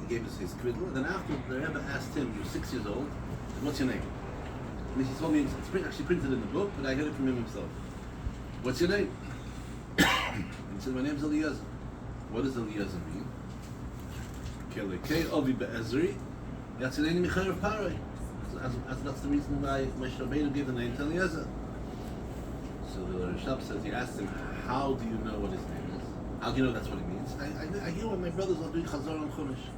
He gave us his kviddle, and then after the Rebbe asked him, he was 6 years old, said, "What's your name?" And he told me, it's actually printed in the book, but I heard it from him himself. "What's your name?" And he said, "My name's Eliezer." What does Eliezer mean? Kelekei Ovi Be'ezri, Yatzileni Michael of Parai. As that's the reason why Moshe Rabbeinu gave the name to Eliezer. So the Rashab says, he asked him, "How do you know what his name is? How do you know that's what it means?" I hear when my brothers are doing Chazor on Chumash.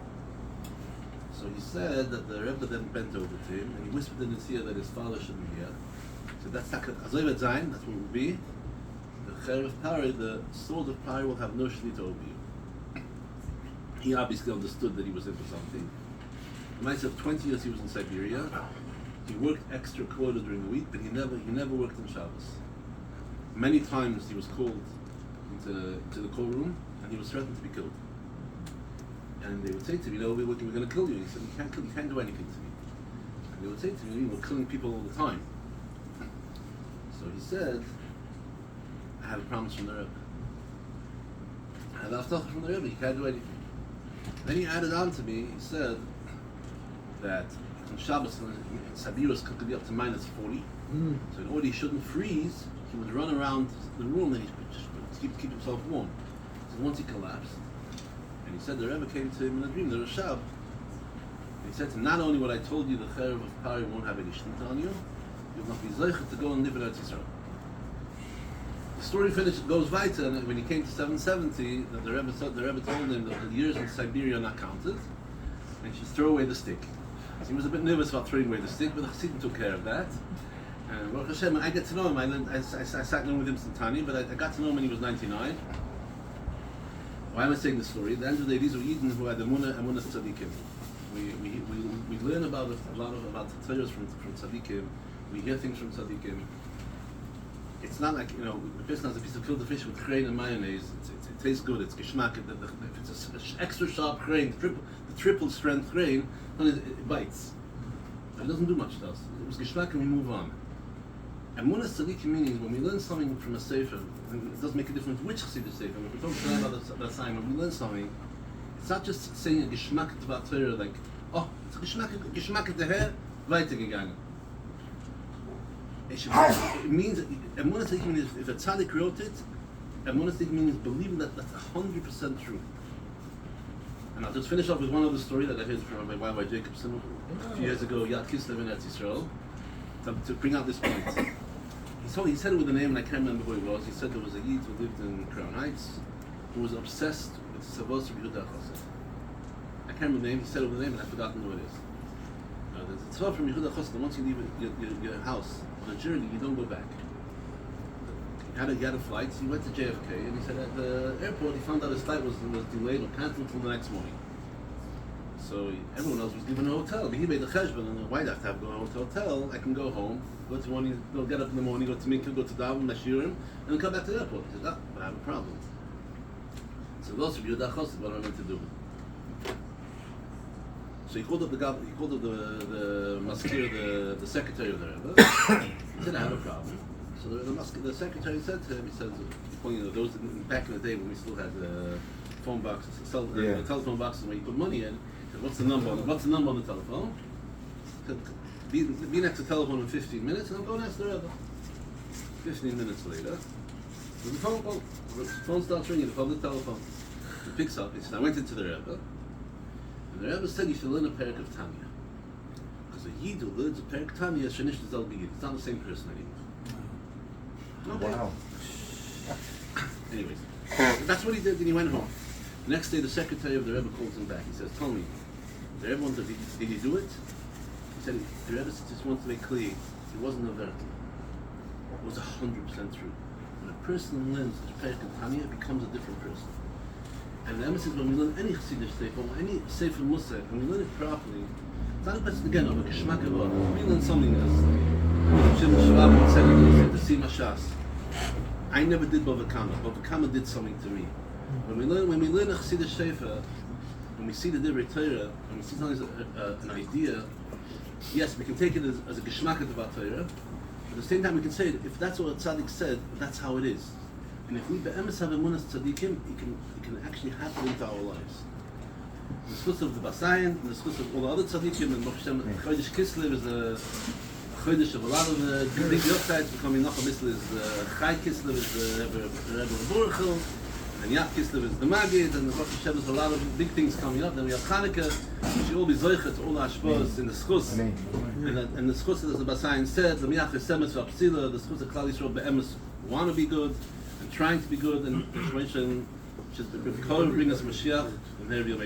So he said that the Rebbe then bent over to him and he whispered in his ear that his father should be here. So that's Azoyvet Zayin, that's what it will be. The Cher of Pari, the sword of Pari, will have no shlita over you. He obviously understood that he was into something. In my of 20 years he was in Siberia. He worked extra quota during the week, but he never worked in Shabbos. Many times he was called into the courtroom and he was threatened to be killed. And they would say to me, "No, we're going to kill you." He said, you can't do anything to me." And they would say to me, "We're killing people all the time." So he said, "I have a promise from the Rebbe. I have avtach from the Rebbe, you can't do anything." Then he added on to me, he said that on Shabbos in Siberia could be up to -40. So in order he shouldn't freeze, he would run around the room and he just keep himself warm. So once he collapsed, and he said the Rebbe came to him in a dream, the Rashab, and he said to him, "Not only what I told you, the Cherev of Pari won't have any shlita on you, you'll not be zeicher to go and live in Eretz Yisrael." The story goes weiter, and when he came to 770, that the Rebbe told him that the years in Siberia are not counted, and he should throw away the stick. So he was a bit nervous about throwing away the stick, but the Chassidim took care of that. And Baruch Hashem, I get to know him. I sat down with him since tiny, but I got to know him when he was 99. Why am I saying this story? At the end of the day, these were Eden who had Emunah Tzadikim. We learn about a lot about the Torahs from Tzadikim. We hear things from Tzadikim. It's not like, the person has a piece of filter fish with grain and mayonnaise. It tastes good. It's geschmack. If it's an extra sharp grain, the triple strength grain, it bites. But it doesn't do much to us. It was geschmack and we move on. And Emunah Tzadikim meaning when we learn something from a sefer, and it doesn't make a difference which Chassidus sefer. If we're talking about the assignment, when we learn something, it's not just saying a geschmack about Torah like, "Oh, it's a geschmack the hair, weitergegangen." It means Emunah Tzadikim means if a tzaddik wrote it, Emunah Tzadikim means believing that that's 100% true. And I'll just finish off with one other story that I heard from Rabbi Jacobson a few years ago, Yad Kislev in Eretz Yisrael, to bring out this point. He said it with a name, and I can't remember who he was. He said there was a Yid who lived in Crown Heights who was obsessed with Savos of Yehuda Chassid. I can't remember the name. He said it with a name, and I've forgotten who it is. There's a tzvah from Yehuda Chassid. Once you leave your house on a journey, you don't go back. He had a flight. He went to JFK, and he said at the airport he found out his flight was delayed or cancelled until the next morning. So everyone else was given a hotel. But he made the cheshbon, and why do I have to go to a hotel? I can go home, go get up in the morning, go to Mikvah, go to Daven, Mashirim, and then come back to the airport. He said, but I have a problem. So those of you that Chassid, what am I meant to do? So he called up the maskir, the secretary of the Rebbe. He said, "I have a problem." So the secretary said to him, he said, those back in the day when we still had phone boxes, telephone boxes where you put money in. He said, "What's the number on the telephone?" He said, be next to the telephone in 15 minutes, and I'll go and ask the Rebbe. 15 minutes later, there's a phone call. The phone starts ringing. The telephone. He picks up. He said, "I went into the Rebbe. And the Rebbe said you should learn a parak of Tanya. Because a Yid who learns a parak of Tanya, Shanish Zal B'Yid. It's not the same person anymore." Okay. Wow. Anyways, that's what he did, and he went home. The next day, the secretary of the Rebbe calls him back. He says, "Tell me, the Rebbe wanted, did he do it?" He said, "The Rebbe just wants to make clear, it wasn't a verdict. It was 100% true. When a person learns the parak of Tanya, it becomes a different person. And the Rebbe says, when we learn any Chassidish sefer, or any sefer Musar, when we learn it properly, it's not a question again of a geschmack of when we learn something else. Shimon Shvab would say to see Mashas. I never did Bava Kama. Bava Kama did something to me. When we learn a Chassidish sefer, when we see the Divrei Torah, when we see something as an idea, yes, we can take it as a geschmack of Torah. At the same time, we can say that if that's what a tzaddik said, that's how it is. And if we be'emes have emunas tzaddikim, it can actually happen into our lives. the schus of the Basayin, and the schus of all the other tzaddikim, and Hashem, Chodesh Kislev is a Chodesh of a lot of the big Yohrtzeit becoming Nocha Misl is Chai Kislev is the Rebbe Burchel, and Yat Kislev is the Magid, and Rosh Hashem is a lot of big things coming up. Then we have Chanukah, which will be Zoichet, all the Ashpos in the schus, and the schus as the Basayin said, the Miach Esemes V'Apsila, the schus of Klal Yisrael Be'emes want to be good, and trying to be good, and the Shemeshen, which is bring us Mashiach, and there we are.